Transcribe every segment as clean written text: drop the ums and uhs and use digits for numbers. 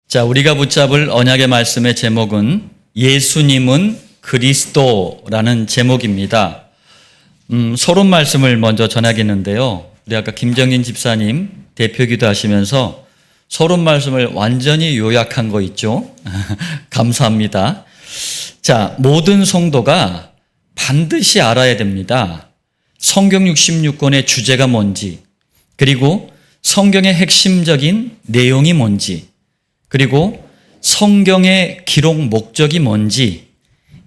자, 우리가 붙잡을 언약의 말씀의 제목은 예수님은 그리스도라는 제목입니다. 서론 말씀을 먼저 전하겠는데요. 우리 아까 김정인 집사님 대표기도 하시면서 서론 말씀을 완전히 요약한 거 있죠? 감사합니다. 자, 모든 성도가 반드시 알아야 됩니다. 성경 66권의 주제가 뭔지, 그리고 성경의 핵심적인 내용이 뭔지, 그리고 성경의 기록 목적이 뭔지,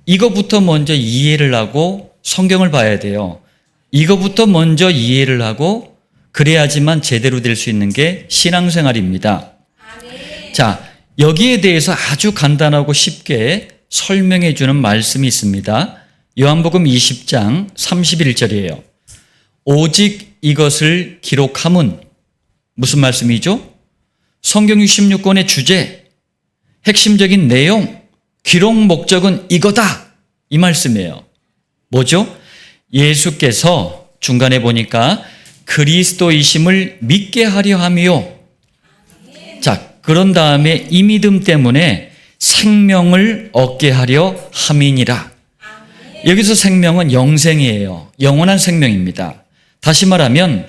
이거부터 먼저 이해를 하고 성경을 봐야 돼요. 이거부터 먼저 이해를 하고 그래야지만 제대로 될 수 있는 게 신앙생활입니다. 자, 여기에 대해서 아주 간단하고 쉽게 설명해 주는 말씀이 있습니다. 요한복음 20장 31절이에요. 오직 이것을 기록함은 무슨 말씀이죠? 성경 66권의 주제, 핵심적인 내용, 기록 목적은 이거다, 이 말씀이에요. 뭐죠? 예수께서 중간에 보니까 그리스도이심을 믿게 하려 함이요. 자, 그런 다음에 이 믿음 때문에 생명을 얻게 하려 함이니라. 여기서 생명은 영생이에요. 영원한 생명입니다. 다시 말하면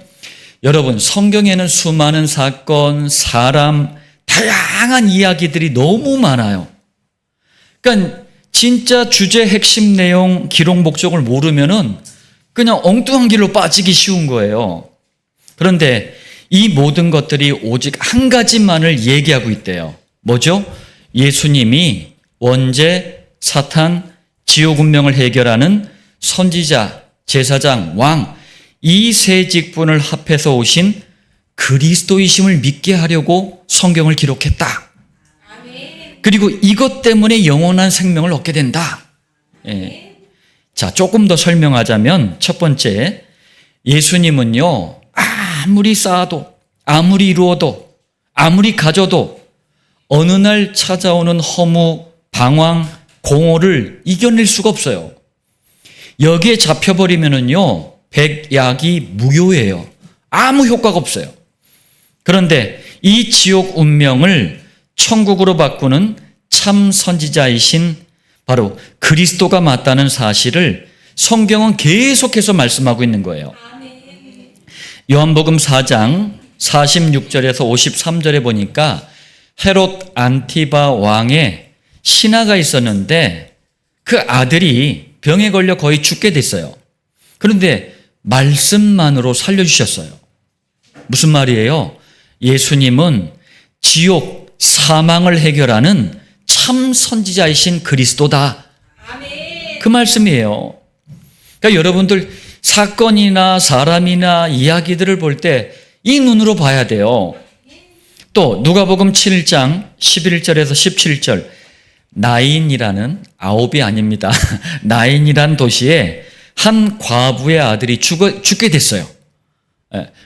여러분, 성경에는 수많은 사건, 사람, 다양한 이야기들이 너무 많아요. 그러니까 진짜 주제, 핵심 내용, 기록 목적을 모르면은 그냥 엉뚱한 길로 빠지기 쉬운 거예요. 그런데 이 모든 것들이 오직 한 가지만을 얘기하고 있대요. 뭐죠? 예수님이 원죄, 사탄, 지옥 운명을 해결하는 선지자, 제사장, 왕, 이 세 직분을 합해서 오신 그리스도이심을 믿게 하려고 성경을 기록했다. 그리고 이것 때문에 영원한 생명을 얻게 된다. 예. 자, 조금 더 설명하자면 첫 번째, 예수님은요, 아무리 쌓아도, 아무리 이루어도, 아무리 가져도 어느 날 찾아오는 허무, 방황, 공허를 이겨낼 수가 없어요. 여기에 잡혀버리면은요, 백약이 무효예요. 아무 효과가 없어요. 그런데 이 지옥 운명을 천국으로 바꾸는 참 선지자이신 바로 그리스도가 맞다는 사실을 성경은 계속해서 말씀하고 있는 거예요. 요한복음 4장 46절에서 53절에 보니까 헤롯 안티바 왕의 신하가 있었는데 그 아들이 병에 걸려 거의 죽게 됐어요. 그런데 말씀만으로 살려주셨어요. 무슨 말이에요? 예수님은 지옥, 사망을 해결하는 참 선지자이신 그리스도다. 그 말씀이에요. 그러니까 여러분들 사건이나 사람이나 이야기들을 볼 때 이 눈으로 봐야 돼요. 또 누가복음 7장 11절에서 17절, 나인이라는, 아홉이 아닙니다. 나인이란 도시에 한 과부의 아들이 죽게 됐어요.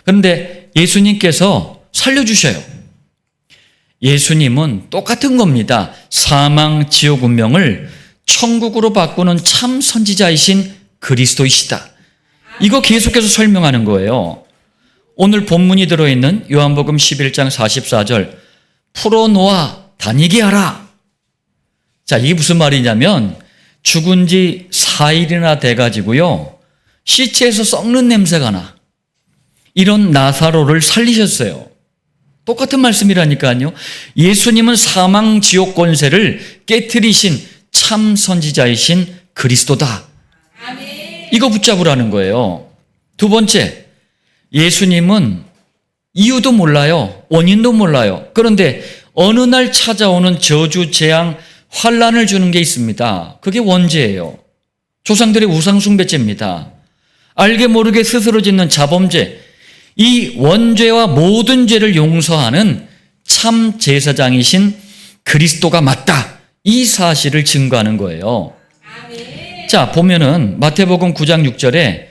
그런데 예수님께서 살려주셔요. 예수님은 똑같은 겁니다. 사망, 지옥 운명을 천국으로 바꾸는 참 선지자이신 그리스도이시다. 이거 계속해서 설명하는 거예요. 오늘 본문이 들어있는 요한복음 11장 44절, 풀어놓아 다니게 하라. 자, 이게 무슨 말이냐면 죽은 지 4일이나 돼가지고요, 시체에서 썩는 냄새가 나. 이런 나사로를 살리셨어요. 똑같은 말씀이라니까요. 예수님은 사망, 지옥 권세를 깨트리신 참 선지자이신 그리스도다. 이거 붙잡으라는 거예요. 두 번째, 예수님은 이유도 몰라요. 원인도 몰라요. 그런데 어느 날 찾아오는 저주, 재앙, 환란을 주는 게 있습니다. 그게 원죄예요. 조상들의 우상숭배죄입니다. 알게 모르게 스스로 짓는 자범죄, 이 원죄와 모든 죄를 용서하는 참 제사장이신 그리스도가 맞다, 이 사실을 증거하는 거예요. 자, 보면은 마태복음 9장 6절에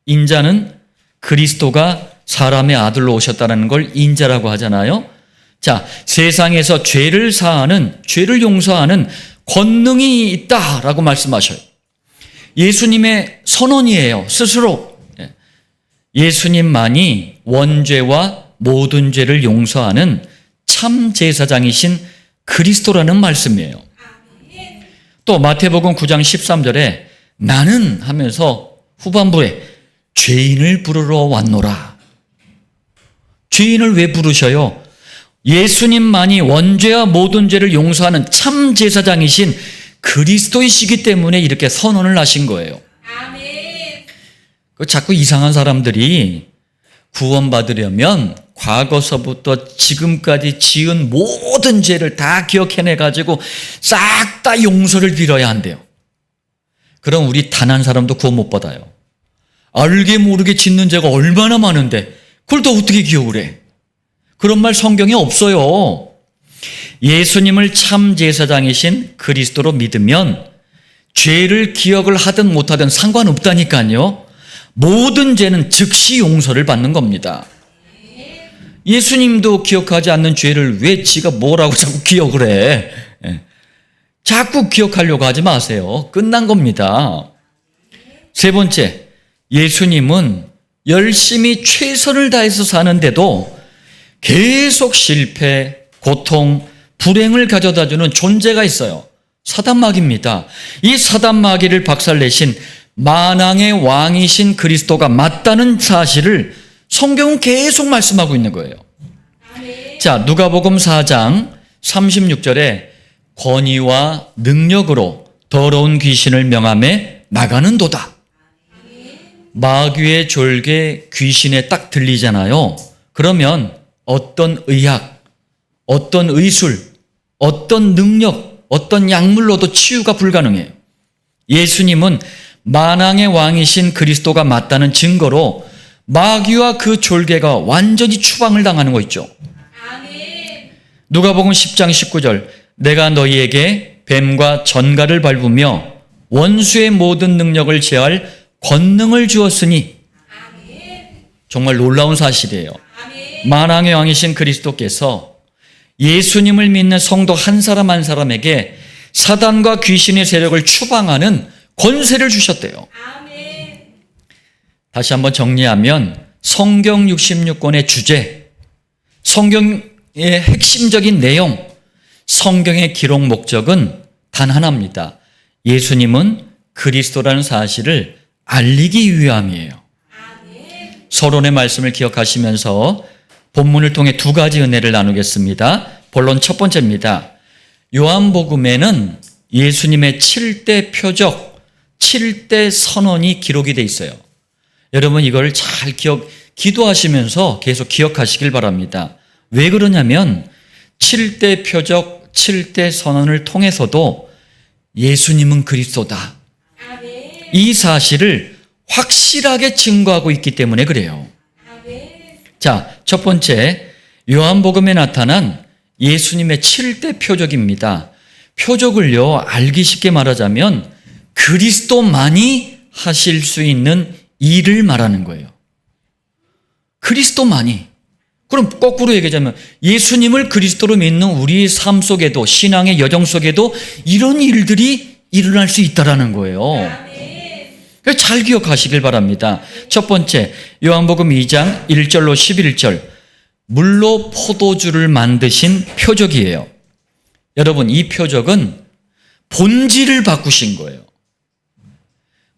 인자는 그리스도가 사람의 아들로 오셨다는 걸 인자라고 하잖아요. 자, 세상에서 죄를 사하는, 죄를 용서하는 권능이 있다라고 말씀하셔요. 예수님의 선언이에요. 스스로. 예수님만이 원죄와 모든 죄를 용서하는 참 제사장이신 그리스도라는 말씀이에요. 또 마태복음 9장 13절에 나는 하면서 후반부에 죄인을 부르러 왔노라. 죄인을 왜 부르셔요? 예수님만이 원죄와 모든 죄를 용서하는 참 제사장이신 그리스도이시기 때문에 이렇게 선언을 하신 거예요. 자꾸 이상한 사람들이 구원받으려면 과거서부터 지금까지 지은 모든 죄를 다 기억해내가지고 싹 다 용서를 빌어야 한대요. 그럼 우리 단 한 사람도 구원 못 받아요. 알게 모르게 짓는 죄가 얼마나 많은데 그걸 또 어떻게 기억을 해? 그런 말 성경에 없어요. 예수님을 참 제사장이신 그리스도로 믿으면 죄를 기억을 하든 못하든 상관없다니까요. 모든 죄는 즉시 용서를 받는 겁니다. 예수님도 기억하지 않는 죄를 왜 지가 뭐라고 자꾸 기억을 해? 자꾸 기억하려고 하지 마세요. 끝난 겁니다. 세 번째, 예수님은 열심히 최선을 다해서 사는데도 계속 실패, 고통, 불행을 가져다주는 존재가 있어요. 사단마귀입니다. 이 사단마귀를 박살내신 만왕의 왕이신 그리스도가 맞다는 사실을 성경은 계속 말씀하고 있는 거예요. 자, 누가복음 4장 36절에 권위와 능력으로 더러운 귀신을 명함에 나가는도다. 마귀의 졸개 귀신에 딱 들리잖아요. 그러면 어떤 의학, 어떤 의술, 어떤 능력, 어떤 약물로도 치유가 불가능해요. 예수님은 만왕의 왕이신 그리스도가 맞다는 증거로 마귀와 그 졸개가 완전히 추방을 당하는 거 있죠. 누가복음 10장 19절 내가 너희에게 뱀과 전갈을 밟으며 원수의 모든 능력을 제할 권능을 주었으니 정말 놀라운 사실이에요. 만왕의 왕이신 그리스도께서 예수님을 믿는 성도 한 사람 한 사람에게 사단과 귀신의 세력을 추방하는 권세를 주셨대요. 다시 한번 정리하면 성경 66권의 주제, 성경의 핵심적인 내용, 성경의 기록 목적은 단 하나입니다. 예수님은 그리스도라는 사실을 알리기 위함이에요. 서론의 말씀을 기억하시면서 본문을 통해 두 가지 은혜를 나누겠습니다. 본론 첫 번째입니다. 요한복음에는 예수님의 7대 표적, 7대 선언이 기록이 돼 있어요. 여러분 이걸 잘 기도하시면서 계속 기억하시길 바랍니다. 왜 그러냐면 7대 표적, 7대 선언을 통해서도 예수님은 그리스도다. 이 사실을 확실하게 증거하고 있기 때문에 그래요. 자, 첫 번째, 요한복음에 나타난 예수님의 7대 표적입니다. 표적을요, 알기 쉽게 말하자면 그리스도만이 하실 수 있는 일을 말하는 거예요. 그리스도만이. 그럼 거꾸로 얘기하자면 예수님을 그리스도로 믿는 우리의 삶 속에도, 신앙의 여정 속에도 이런 일들이 일어날 수 있다는 거예요. 잘 기억하시길 바랍니다. 첫 번째, 요한복음 2장 1절로 11절, 물로 포도주를 만드신 표적이에요. 여러분, 이 표적은 본질을 바꾸신 거예요.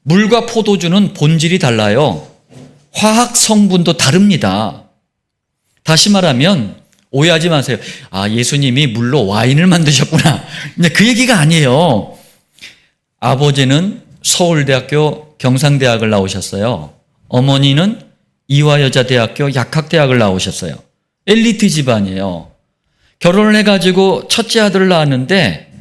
물과 포도주는 본질이 달라요. 화학 성분도 다릅니다. 다시 말하면 오해하지 마세요. 아, 예수님이 물로 와인을 만드셨구나. 근데 그 얘기가 아니에요. 아버지는 서울대학교 경상대학을 나오셨어요. 어머니는 이화여자대학교 약학대학을 나오셨어요. 엘리트 집안이에요. 결혼을 해가지고 첫째 아들을 낳았는데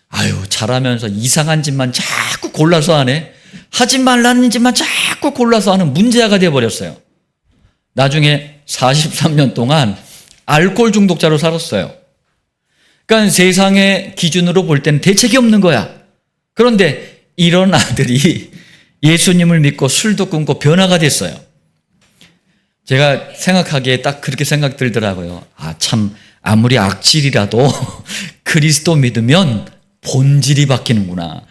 아유, 잘하면서 이상한 짓만 자꾸 골라서 하네. 하지 말라는 짓만 자꾸 골라서 하는 문제아가 되어버렸어요. 나중에 43년 동안 알코올 중독자로 살았어요. 그러니까 세상의 기준으로 볼 때는 대책이 없는 거야. 그런데 이런 아들이 예수님을 믿고 술도 끊고 변화가 됐어요. 제가 생각하기에 딱 그렇게 생각 들더라고요. 아, 참 아무리 악질이라도 그리스도 믿으면 본질이 바뀌는구나.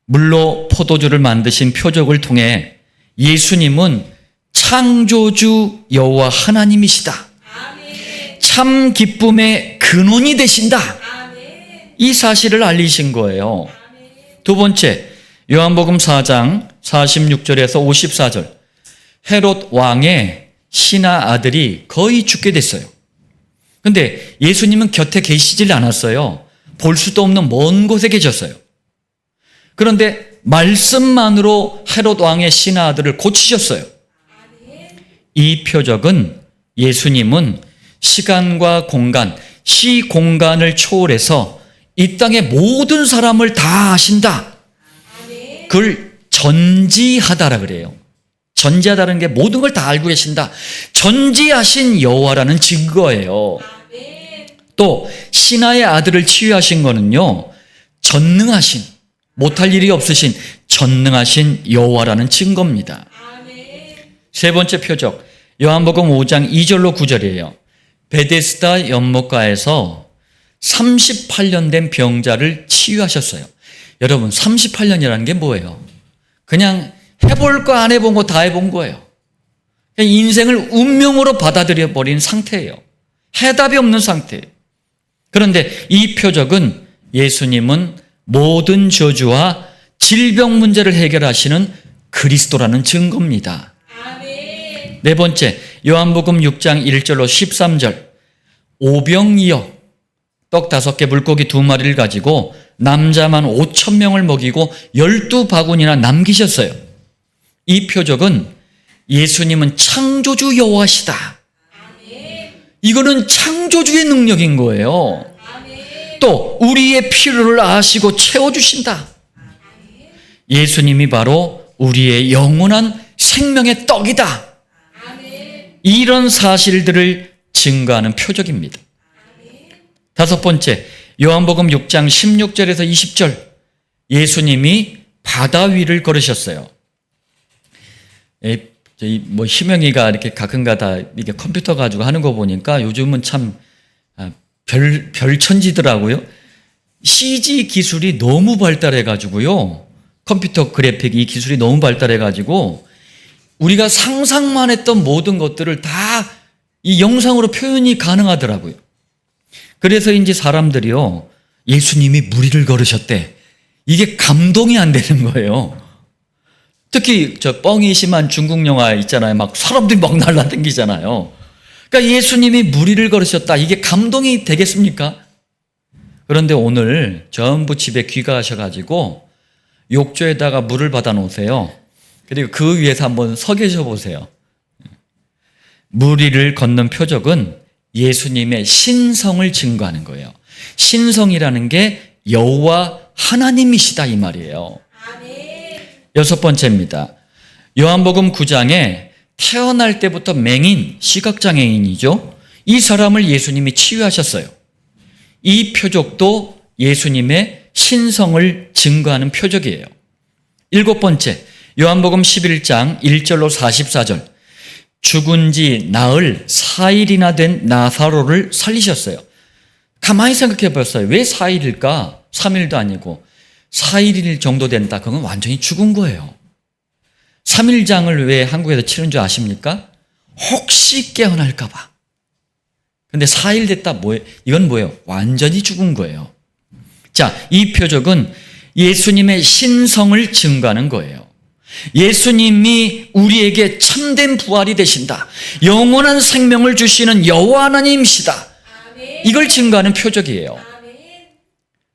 물로 포도주를 만드신 표적을 통해 예수님은 창조주 여호와 하나님이시다. 참 기쁨의 근원이 되신다. 이 사실을 알리신 거예요. 두 번째, 요한복음 4장 46절에서 54절. 헤롯 왕의 신하 아들이 거의 죽게 됐어요. 근데 예수님은 곁에 계시질 않았어요. 볼 수도 없는 먼 곳에 계셨어요. 그런데 말씀만으로 헤롯 왕의 신하 아들을 고치셨어요. 이 표적은 예수님은 시간과 공간, 시공간을 초월해서 이 땅의 모든 사람을 다 아신다. 그걸 전지하다라 그래요. 전지하다는 게 모든 걸 다 알고 계신다. 전지하신 여호와라는 증거예요. 또 신하의 아들을 치유하신 거는요, 전능하신, 못할 일이 없으신 전능하신 여호와라는 증거입니다. 세 번째 표적, 요한복음 5장 2절로 9절이에요. 베데스다 연못가에서 38년 된 병자를 치유하셨어요. 여러분, 38년이라는 게 뭐예요? 그냥 해볼 거 안 해본 거 다 해본 거예요. 그냥 인생을 운명으로 받아들여 버린 상태예요. 해답이 없는 상태예요. 그런데 이 표적은 예수님은 모든 저주와 질병 문제를 해결하시는 그리스도라는 증거입니다. 네 번째, 요한복음 6장 1절로 13절. 오병이어 떡 5개 물고기 2마리를 가지고 남자만 5,000명을 먹이고 12바구니나 남기셨어요. 이 표적은 예수님은 창조주 여호와시다. 이거는 창조주의 능력인 거예요. 또 우리의 필요를 아시고 채워주신다. 예수님이 바로 우리의 영원한 생명의 떡이다. 이런 사실들을 증거하는 표적입니다. 다섯 번째, 요한복음 6장 16절에서 20절. 예수님이 바다 위를 걸으셨어요. 희명이가 이렇게 가끔가다 이렇게 컴퓨터 가지고 하는 거 보니까 요즘은 참 별천지더라고요. CG 기술이 너무 발달해가지고요. 컴퓨터 그래픽 이 기술이 너무 발달해가지고 우리가 상상만 했던 모든 것들을 다 이 영상으로 표현이 가능하더라고요. 그래서인지 사람들이요, 예수님이 무리를 걸으셨대. 이게 감동이 안 되는 거예요. 특히 저 뻥이 심한 중국 영화 있잖아요. 막 사람들이 막 날라다니잖아요. 그러니까 예수님이 무리를 걸으셨다. 이게 감동이 되겠습니까? 그런데 오늘 전부 집에 귀가하셔가지고 욕조에다가 물을 받아 놓으세요. 그리고 그 위에서 한번 서 계셔 보세요. 무리를 걷는 표적은 예수님의 신성을 증거하는 거예요. 신성이라는 게 여호와 하나님이시다 이 말이에요. 여섯 번째입니다. 요한복음 9장에 태어날 때부터 맹인, 시각장애인이죠. 이 사람을 예수님이 치유하셨어요. 이 표적도 예수님의 신성을 증거하는 표적이에요. 일곱 번째, 요한복음 11장 1절로 44절. 죽은 지 나흘 4일이나 된 나사로를 살리셨어요. 가만히 생각해 봤어요. 왜 4일일까? 3일도 아니고 4일 정도 된다. 그건 완전히 죽은 거예요. 3일장을 왜 한국에서 치른 줄 아십니까? 혹시 깨어날까 봐. 근데 4일 됐다. 뭐예요? 이건 뭐예요? 완전히 죽은 거예요. 자, 이 표적은 예수님의 신성을 증거하는 거예요. 예수님이 우리에게 참된 부활이 되신다. 영원한 생명을 주시는 여호와 하나님이시다. 이걸 증거하는 표적이에요.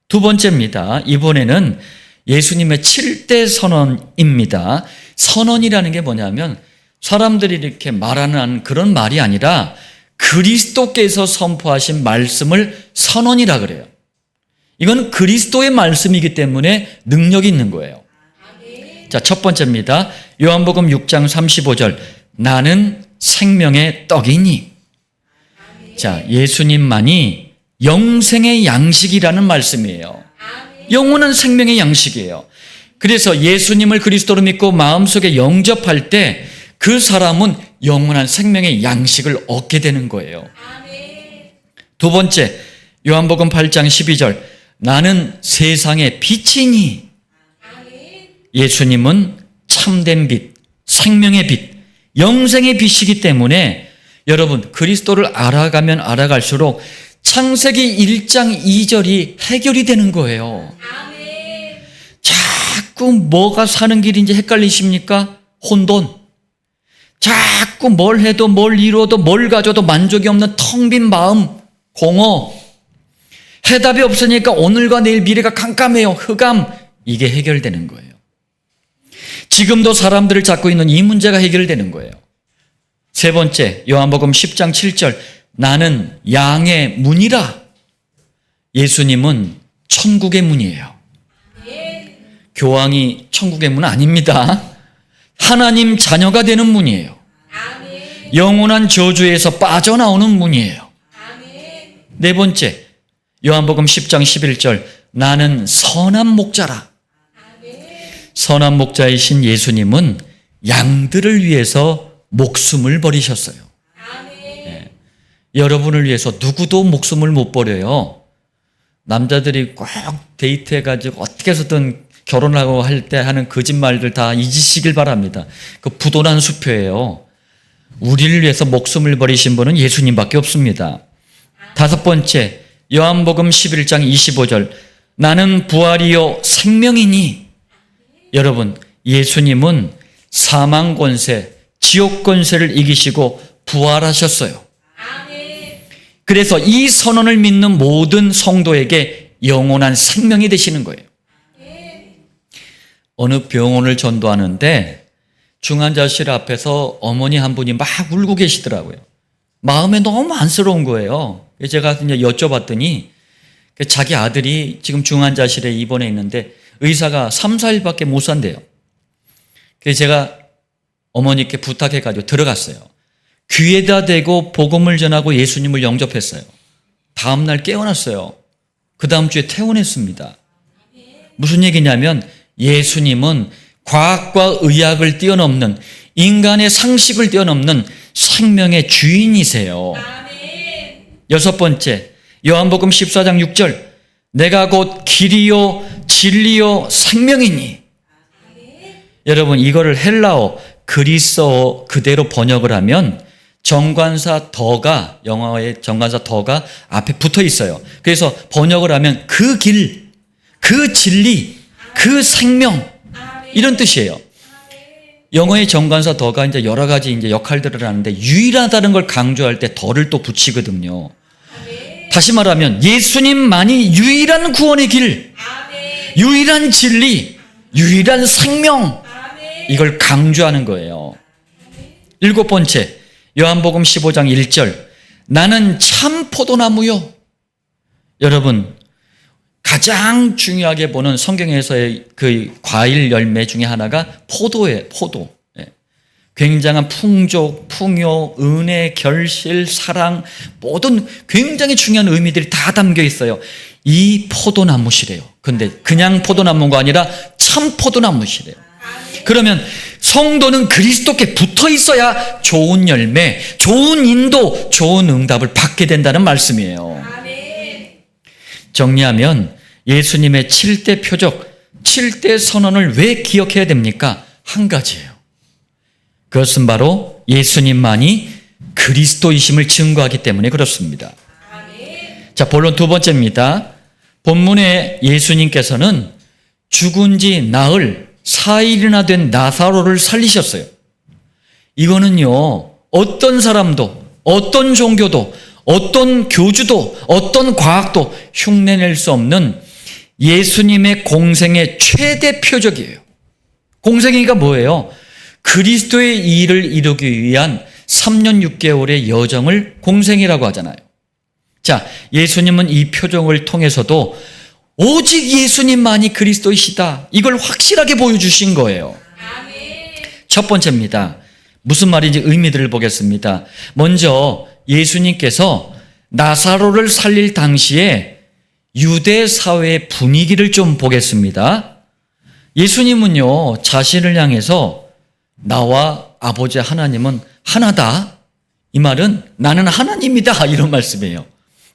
두 번째입니다. 이번에는 예수님의 7대 선언입니다. 선언이라는 게 뭐냐면 사람들이 이렇게 말하는 그런 말이 아니라 그리스도께서 선포하신 말씀을 선언이라 그래요. 이건 그리스도의 말씀이기 때문에 능력이 있는 거예요. 자, 첫 번째입니다. 요한복음 6장 35절. 나는 생명의 떡이니. 자, 예수님만이 영생의 양식이라는 말씀이에요. 영원한 생명의 양식이에요. 그래서 예수님을 그리스도로 믿고 마음속에 영접할 때 그 사람은 영원한 생명의 양식을 얻게 되는 거예요. 두 번째, 요한복음 8장 12절. 나는 세상의 빛이니. 예수님은 참된 빛, 생명의 빛, 영생의 빛이기 때문에 여러분, 그리스도를 알아가면 알아갈수록 창세기 1장 2절이 해결이 되는 거예요. 자꾸 뭐가 사는 길인지 헷갈리십니까? 혼돈. 자꾸 뭘 해도 뭘 이루어도 뭘 가져도 만족이 없는 텅 빈 마음, 공허. 해답이 없으니까 오늘과 내일 미래가 깜깜해요. 흑암. 이게 해결되는 거예요. 지금도 사람들을 잡고 있는 이 문제가 해결되는 거예요. 세 번째, 요한복음 10장 7절. 나는 양의 문이라. 예수님은 천국의 문이에요. 교황이 천국의 문 아닙니다. 하나님 자녀가 되는 문이에요. 영원한 저주에서 빠져나오는 문이에요. 네 번째, 요한복음 10장 11절. 나는 선한 목자라. 선한 목자이신 예수님은 양들을 위해서 목숨을 버리셨어요. 네. 여러분을 위해서 누구도 목숨을 못 버려요. 남자들이 꼭 데이트해가지고 어떻게 해서든 결혼하고 할 때 하는 거짓말들 다 잊으시길 바랍니다. 그 부도난 수표예요. 우리를 위해서 목숨을 버리신 분은 예수님밖에 없습니다. 다섯 번째, 요한복음 11장 25절. 나는 부활이요 생명이니. 여러분, 예수님은 사망 권세, 지옥 권세를 이기시고 부활하셨어요. 그래서 이 선언을 믿는 모든 성도에게 영원한 생명이 되시는 거예요. 어느 병원을 전도하는데 중환자실 앞에서 어머니 한 분이 막 울고 계시더라고요. 마음에 너무 안쓰러운 거예요. 제가 이제 여쭤봤더니 자기 아들이 지금 중환자실에 입원해 있는데 의사가 3, 4일밖에 못 산대요. 그래서 제가 어머니께 부탁해가지고 들어갔어요. 귀에다 대고 복음을 전하고 예수님을 영접했어요. 다음날 깨어났어요. 그 다음 주에 퇴원했습니다. 무슨 얘기냐면 예수님은 과학과 의학을 뛰어넘는, 인간의 상식을 뛰어넘는 생명의 주인이세요. 여섯 번째, 요한복음 14장 6절. 내가 곧 길이요 진리요 생명이니. 여러분, 이거를 헬라어 그리스어 그대로 번역을 하면 정관사 더가, 영어의 정관사 더가 앞에 붙어 있어요. 그래서 번역을 하면 그 길, 그 진리, 그 생명, 이런 뜻이에요. 영어의 정관사 더가 이제 여러 가지 이제 역할들을 하는데 유일하다는 걸 강조할 때 더를 또 붙이거든요. 다시 말하면 예수님만이 유일한 구원의 길, 유일한 진리, 유일한 생명, 이걸 강조하는 거예요. 일곱 번째, 요한복음 15장 1절. 나는 참 포도나무요. 여러분, 가장 중요하게 보는 성경에서의 그 과일 열매 중에 하나가 포도예요. 포도. 굉장한 풍족, 풍요, 은혜, 결실, 사랑, 모든 굉장히 중요한 의미들이 다 담겨 있어요. 이 포도나무시래요. 근데 그냥 포도나무가 아니라 참 포도나무시래요. 그러면 성도는 그리스도께 붙어 있어야 좋은 열매, 좋은 인도, 좋은 응답을 받게 된다는 말씀이에요. 정리하면 예수님의 7대 표적, 7대 선언을 왜 기억해야 됩니까? 한 가지예요. 그것은 바로 예수님만이 그리스도이심을 증거하기 때문에 그렇습니다. 자, 본론 두 번째입니다. 본문에 예수님께서는 죽은 지 나흘 4일이나 된 나사로를 살리셨어요. 이거는요, 어떤 사람도, 어떤 종교도, 어떤 교주도, 어떤 과학도 흉내낼 수 없는 예수님의 공생의 최대 표적이에요. 공생애가 뭐예요? 그리스도의 일을 이루기 위한 3년 6개월의 여정을 공생이라고 하잖아요. 자, 예수님은 이 표적을 통해서도 오직 예수님만이 그리스도이시다, 이걸 확실하게 보여주신 거예요. 첫 번째입니다. 무슨 말인지 의미들을 보겠습니다. 먼저 예수님께서 나사로를 살릴 당시에 유대 사회의 분위기를 좀 보겠습니다. 예수님은요, 자신을 향해서 나와 아버지 하나님은 하나다, 이 말은 나는 하나님이다, 이런 말씀이에요.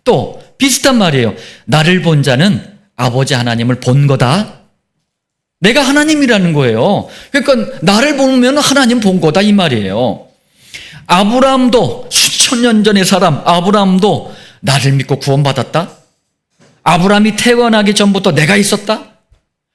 또 비슷한 말이에요. 나를 본 자는 아버지 하나님을 본 거다. 내가 하나님이라는 거예요. 그러니까 나를 보면 하나님 본 거다, 이 말이에요. 아브라함도 수천 2000년 전의 사람 아브라함도 나를 믿고 구원받았다? 아브라함이 태어나기 전부터 내가 있었다?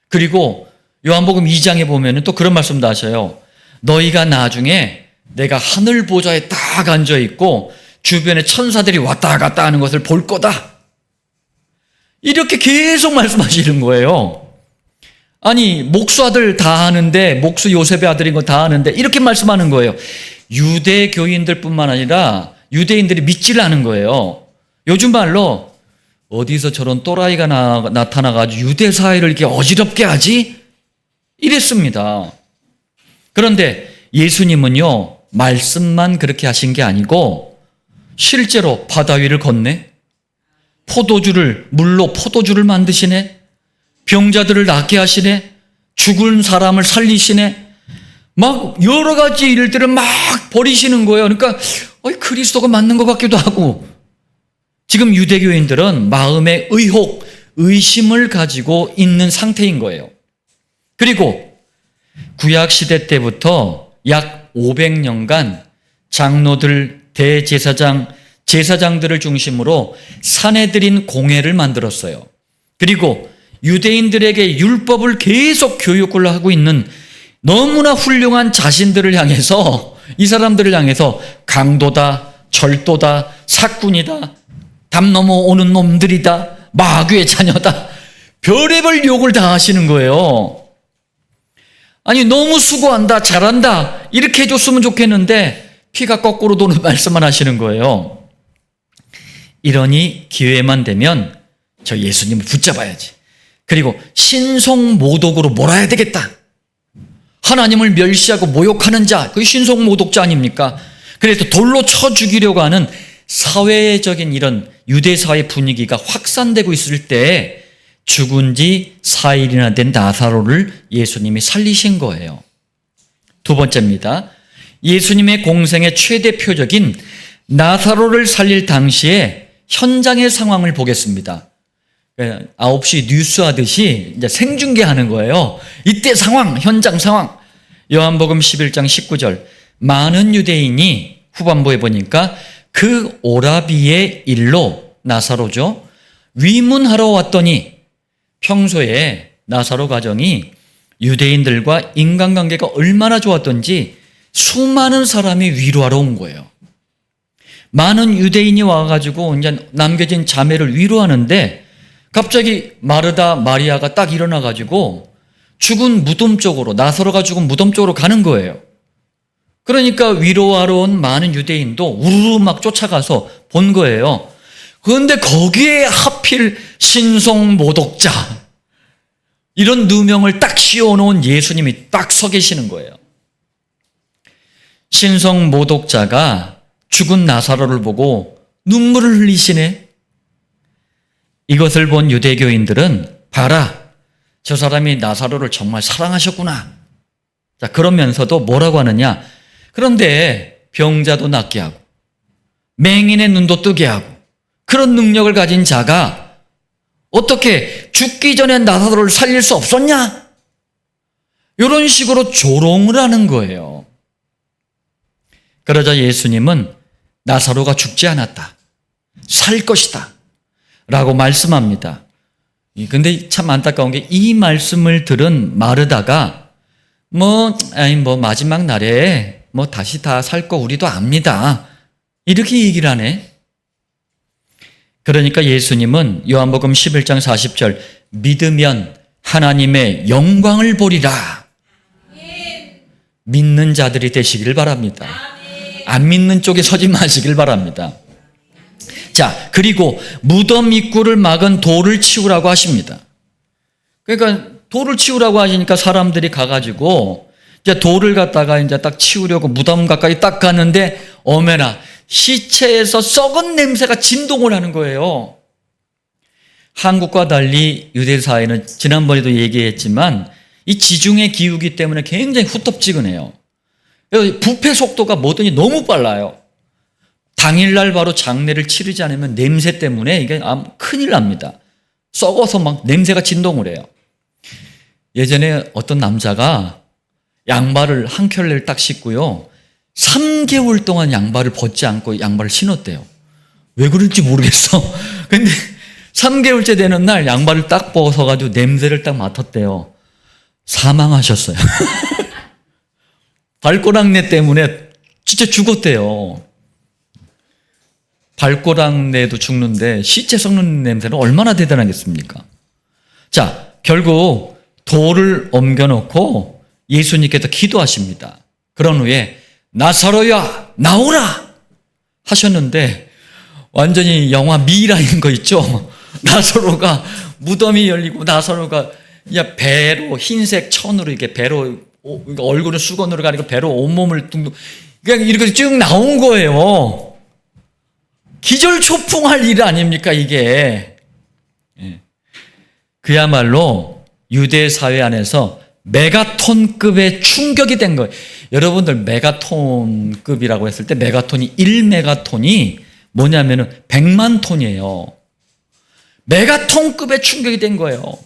그리고 요한복음 2장에 보면 또 그런 말씀도 하셔요. 너희가 나중에 내가 하늘 보좌에 딱 앉아 있고 주변에 천사들이 왔다 갔다 하는 것을 볼 거다. 이렇게 계속 말씀하시는 거예요. 아니, 목수 아들 다 하는데, 목수 요셉의 아들인 거 다 하는데 이렇게 말씀하는 거예요. 유대 교인들뿐만 아니라 유대인들이 믿지를 않은 거예요. 요즘 말로 어디서 저런 또라이가 나타나가지고 유대 사회를 이렇게 어지럽게 하지? 이랬습니다. 그런데 예수님은요, 말씀만 그렇게 하신 게 아니고 실제로 바다 위를 걷네? 물로 포도주를 만드시네? 병자들을 낫게 하시네? 죽은 사람을 살리시네? 막 여러 가지 일들을 막 벌이시는 거예요. 그러니까 그리스도가 맞는 것 같기도 하고. 지금 유대교인들은 마음의 의혹, 의심을 가지고 있는 상태인 거예요. 그리고 구약시대 때부터 약 500년간 장로들, 대제사장, 제사장들을 중심으로 사내들인 공회를 만들었어요. 그리고 유대인들에게 율법을 계속 교육을 하고 있는 너무나 훌륭한 자신들을 향해서, 이 사람들을 향해서 강도다, 절도다, 사꾼이다, 담 넘어오는 놈들이다, 마귀의 자녀다, 별의별 욕을 다 하시는 거예요. 아니, 너무 수고한다, 잘한다 이렇게 해줬으면 좋겠는데 피가 거꾸로 도는 말씀만 하시는 거예요. 이러니 기회만 되면 저 예수님을 붙잡아야지. 그리고 신성모독으로 몰아야 되겠다. 하나님을 멸시하고 모욕하는 자, 그게 신성모독자 아닙니까? 그래서 돌로 쳐 죽이려고 하는 사회적인 이런 유대사회 분위기가 확산되고 있을 때 죽은 지 4일이나 된 나사로를 예수님이 살리신 거예요. 두 번째입니다. 예수님의 공생의 최대 표적인 나사로를 살릴 당시에 현장의 상황을 보겠습니다. 9시 뉴스 하듯이 이제 생중계하는 거예요. 이때 상황, 현장 상황. 요한복음 11장 19절. 많은 유대인이 후반부에 보니까 그 오라비의 일로, 나사로죠, 위문하러 왔더니, 평소에 나사로 가정이 유대인들과 인간관계가 얼마나 좋았던지 수많은 사람이 위로하러 온 거예요. 많은 유대인이 와가지고 이제 남겨진 자매를 위로하는데 갑자기 마르다, 마리아가 딱 일어나가지고 죽은 무덤 쪽으로, 나사로가 죽은 무덤 쪽으로 가는 거예요. 그러니까 위로하러 온 많은 유대인도 우르르 막 쫓아가서 본 거예요. 그런데 거기에 하필 신성모독자, 이런 누명을 딱 씌워놓은 예수님이 딱 서 계시는 거예요. 신성모독자가 죽은 나사로를 보고 눈물을 흘리시네. 이것을 본 유대교인들은 봐라, 저 사람이 나사로를 정말 사랑하셨구나. 자, 그러면서도 뭐라고 하느냐? 그런데 병자도 낫게 하고 맹인의 눈도 뜨게 하고 그런 능력을 가진 자가 어떻게 죽기 전에 나사로를 살릴 수 없었냐? 이런 식으로 조롱을 하는 거예요. 그러자 예수님은 나사로가 죽지 않았다, 살 것이다 라고 말씀합니다. 근데 참 안타까운 게 이 말씀을 들은 마르다가 마지막 날에 다시 다 살 거 우리도 압니다, 이렇게 얘기를 하네. 그러니까 예수님은 요한복음 11장 40절, 믿으면 하나님의 영광을 보리라. 믿는 자들이 되시길 바랍니다. 안 믿는 쪽에 서지 마시길 바랍니다. 자, 그리고 무덤 입구를 막은 돌을 치우라고 하십니다. 그러니까 돌을 치우라고 하시니까 사람들이 가가지고 이제 돌을 갖다가 이제 딱 치우려고 무덤 가까이 딱 가는데 어메나, 시체에서 썩은 냄새가 진동을 하는 거예요. 한국과 달리 유대 사회는 지난번에도 얘기했지만 이 지중해 기후기 때문에 굉장히 후텁지근해요. 부패 속도가 뭐든지 너무 빨라요. 당일날 바로 장례를 치르지 않으면 냄새 때문에 이게 큰일 납니다. 썩어서 막 냄새가 진동을 해요. 예전에 어떤 남자가 양말을 한 켤레를 딱 신고요, 3개월 동안 양발을 벗지 않고 양발을 신었대요. 왜 그런지 모르겠어. 근데 3개월째 되는 날 양발을 딱 벗어가지고 냄새를 딱 맡았대요. 사망하셨어요. 발꼬락내 때문에 진짜 죽었대요. 발꼬락내도 죽는데 시체 썩는 냄새는 얼마나 대단하겠습니까? 자, 결국 돌을 옮겨놓고 예수님께서 기도하십니다. 그런 후에 나사로야 나오라 하셨는데 완전히 영화 미라인 거 있죠? 나사로가 무덤이 열리고 나사로가 그냥 배로 흰색 천으로 이렇게 배로 얼굴은 수건으로 가리고 배로 온몸을 둥둥 그냥 이렇게 쭉 나온 거예요. 기절초풍할 일 아닙니까 이게. 그야말로 유대 사회 안에서 메가톤급의 충격이 된 거예요. 여러분들 메가톤급이라고 했을 때 메가톤이 1메가톤이 뭐냐면은 100만 톤이에요. 메가톤급의 충격이 된 거예요.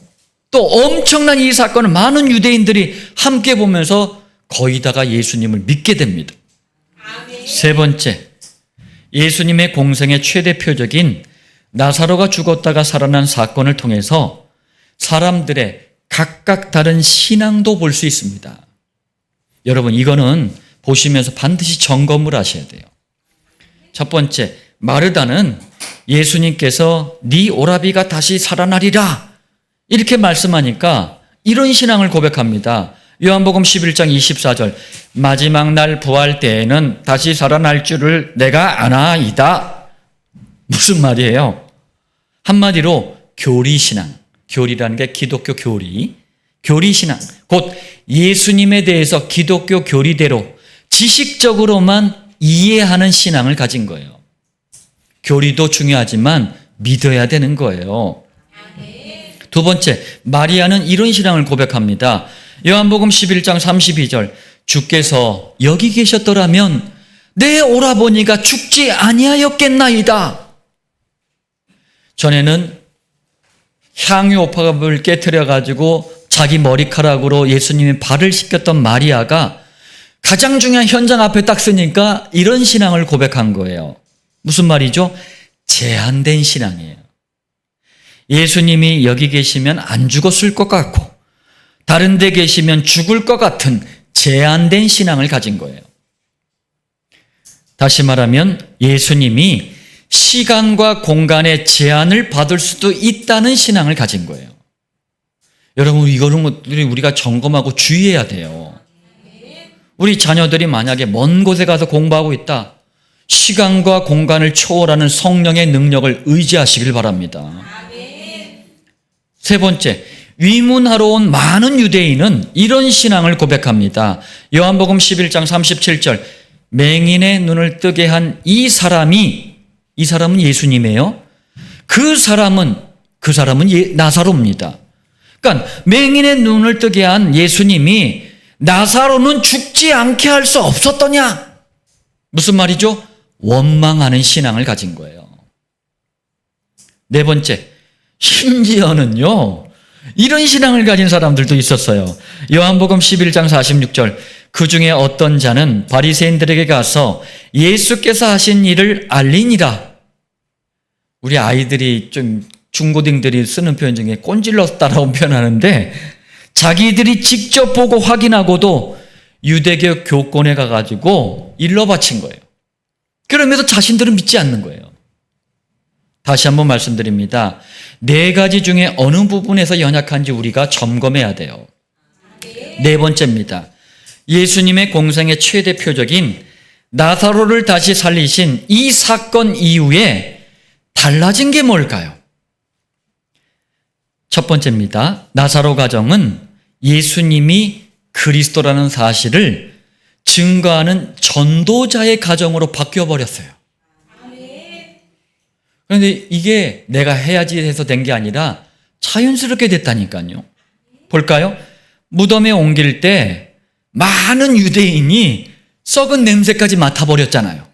또 엄청난 이 사건을 많은 유대인들이 함께 보면서 거의 다가 예수님을 믿게 됩니다. 세 번째, 예수님의 공생의 최대 표적인 나사로가 죽었다가 살아난 사건을 통해서 사람들의 각각 다른 신앙도 볼 수 있습니다. 여러분 이거는 보시면서 반드시 점검을 하셔야 돼요. 첫 번째, 마르다는 예수님께서 네 오라비가 다시 살아나리라 이렇게 말씀하니까 이런 신앙을 고백합니다. 요한복음 11장 24절 마지막 날 부활 때에는 다시 살아날 줄을 내가 아나이다. 무슨 말이에요? 한마디로 교리신앙, 교리라는 게 기독교 교리신앙, 곧 예수님에 대해서 기독교 교리대로 지식적으로만 이해하는 신앙을 가진 거예요. 교리도 중요하지만 믿어야 되는 거예요. 두 번째, 마리아는 이런 신앙을 고백합니다. 요한복음 11장 32절 주께서 여기 계셨더라면 내 오라버니가 죽지 아니하였겠나이다. 전에는 향유옥합을 깨트려 가지고 자기 머리카락으로 예수님의 발을 씻겼던 마리아가 가장 중요한 현장 앞에 딱 서니까 이런 신앙을 고백한 거예요. 무슨 말이죠? 제한된 신앙이에요. 예수님이 여기 계시면 안 죽었을 것 같고 다른 데 계시면 죽을 것 같은 제한된 신앙을 가진 거예요. 다시 말하면 예수님이 시간과 공간의 제한을 받을 수도 있다는 신앙을 가진 거예요. 여러분 이거는 것들이 우리가 점검하고 주의해야 돼요. 우리 자녀들이 만약에 먼 곳에 가서 공부하고 있다. 시간과 공간을 초월하는 성령의 능력을 의지하시길 바랍니다. 세 번째, 위문하러 온 많은 유대인은 이런 신앙을 고백합니다. 요한복음 11장 37절 맹인의 눈을 뜨게 한 이 사람은 예수님이에요. 그 사람은 나사로입니다. 그러니까 맹인의 눈을 뜨게 한 예수님이 나사로는 죽지 않게 할 수 없었더냐? 무슨 말이죠? 원망하는 신앙을 가진 거예요. 네 번째, 심지어는요 이런 신앙을 가진 사람들도 있었어요. 요한복음 11장 46절 그 중에 어떤 자는 바리새인들에게 가서 예수께서 하신 일을 알리니라. 우리 아이들이 좀 중고딩들이 쓰는 표현 중에 꼰질렀다라고 표현하는데 자기들이 직접 보고 확인하고도 유대교 교권에 가가지고 일러 바친 거예요. 그러면서 자신들은 믿지 않는 거예요. 다시 한번 말씀드립니다. 네 가지 중에 어느 부분에서 연약한지 우리가 점검해야 돼요. 네 번째입니다. 예수님의 공생의 최대 표적인 나사로를 다시 살리신 이 사건 이후에 달라진 게 뭘까요? 첫 번째입니다. 나사로 가정은 예수님이 그리스도라는 사실을 증거하는 전도자의 가정으로 바뀌어버렸어요. 그런데 이게 내가 해야지 해서 된 게 아니라 자연스럽게 됐다니까요. 볼까요? 무덤에 옮길 때 많은 유대인이 썩은 냄새까지 맡아버렸잖아요.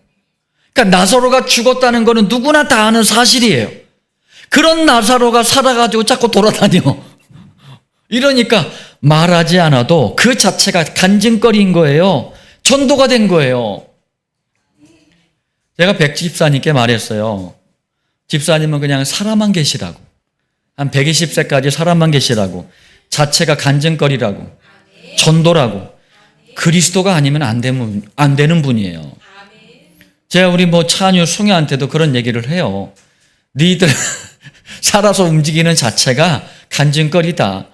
그러니까 나사로가 죽었다는 거는 누구나 다 아는 사실이에요. 그런 나사로가 살아가지고 자꾸 돌아다녀. 이러니까 말하지 않아도 그 자체가 간증거리인 거예요. 전도가 된 거예요. 제가 백 집사님께 말했어요. 집사님은 그냥 사람만 계시라고. 한 120세까지 사람만 계시라고. 자체가 간증거리라고. 전도라고. 그리스도가 아니면 안 되는 분이에요. 제가 우리 차은유 숭애한테도 그런 얘기를 해요. 너희들 살아서 움직이는 자체가 간증거리다.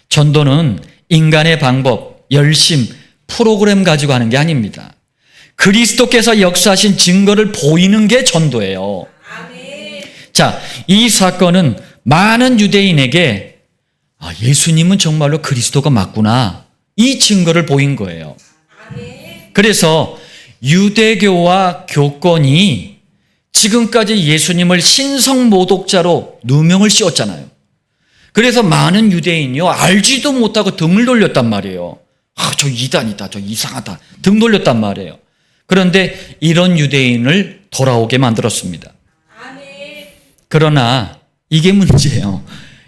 전도는 인간의 방법, 열심, 프로그램 가지고 하는 게 아닙니다. 그리스도께서 역사하신 증거를 보이는 게 전도예요. 자, 이 사건은 많은 유대인에게 예수님은 정말로 그리스도가 맞구나. 이 증거를 보인 거예요. 그래서 유대교와 교권이 지금까지 예수님을 신성모독자로 누명을 씌웠잖아요. 그래서 많은 유대인이요, 알지도 못하고 등을 돌렸단 말이에요. 저 이단이다, 저 이상하다, 등 돌렸단 말이에요. 그런데 이런 유대인을 돌아오게 만들었습니다. 그러나 이게 문제예요.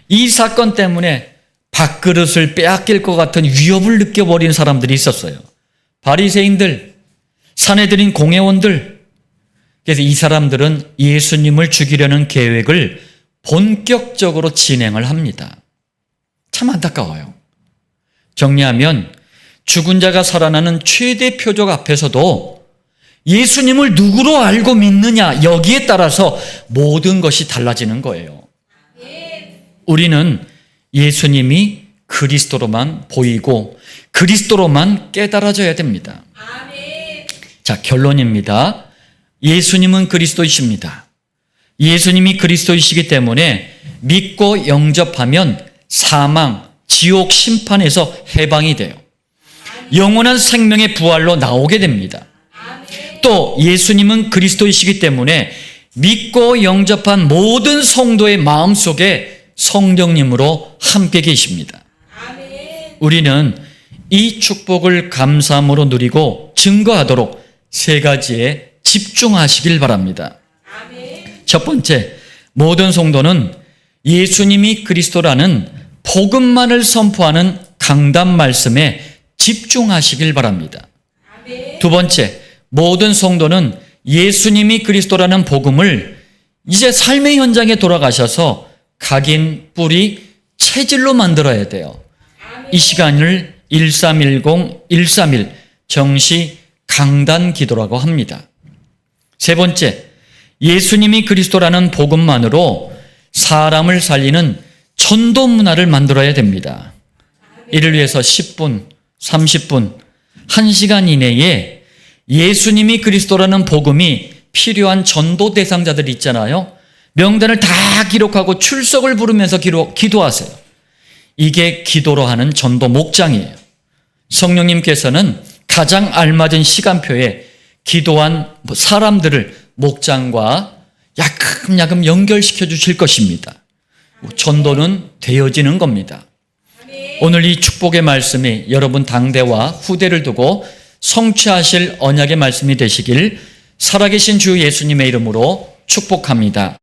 이 사건 때문에 밥그릇을 빼앗길 것 같은 위협을 느껴버린 사람들이 있었어요. 바리새인들, 산헤드린 공회원들. 그래서 이 사람들은 예수님을 죽이려는 계획을 본격적으로 진행을 합니다. 참 안타까워요. 정리하면 죽은 자가 살아나는 최대 표적 앞에서도 예수님을 누구로 알고 믿느냐, 여기에 따라서 모든 것이 달라지는 거예요. 우리는 예수님이 그리스도로만 보이고 그리스도로만 깨달아져야 됩니다. 자, 결론입니다. 예수님은 그리스도이십니다. 예수님이 그리스도이시기 때문에 믿고 영접하면 사망, 지옥 심판에서 해방이 돼요. 영원한 생명의 부활로 나오게 됩니다. 또 예수님은 그리스도이시기 때문에 믿고 영접한 모든 성도의 마음속에 성령님으로 함께 계십니다. 우리는 이 축복을 감사함으로 누리고 증거하도록 세 가지에 집중하시길 바랍니다. 첫 번째, 모든 성도는 예수님이 그리스도라는 복음만을 선포하는 강단 말씀에 집중하시길 바랍니다. 두 번째, 모든 성도는 예수님이 그리스도라는 복음을 이제 삶의 현장에 돌아가셔서 각인, 뿌리, 체질로 만들어야 돼요. 이 시간을 1310-131 정시 강단 기도라고 합니다. 세 번째, 예수님이 그리스도라는 복음만으로 사람을 살리는 전도 문화를 만들어야 됩니다. 이를 위해서 10분, 30분, 1시간 이내에 예수님이 그리스도라는 복음이 필요한 전도 대상자들이 있잖아요. 명단을 다 기록하고 출석을 부르면서 기도하세요. 이게 기도로 하는 전도 목장이에요. 성령님께서는 가장 알맞은 시간표에 기도한 사람들을 목장과 야금야금 연결시켜 주실 것입니다. 전도는 되어지는 겁니다. 오늘 이 축복의 말씀이 여러분 당대와 후대를 두고 성취하실 언약의 말씀이 되시길 살아계신 주 예수님의 이름으로 축복합니다.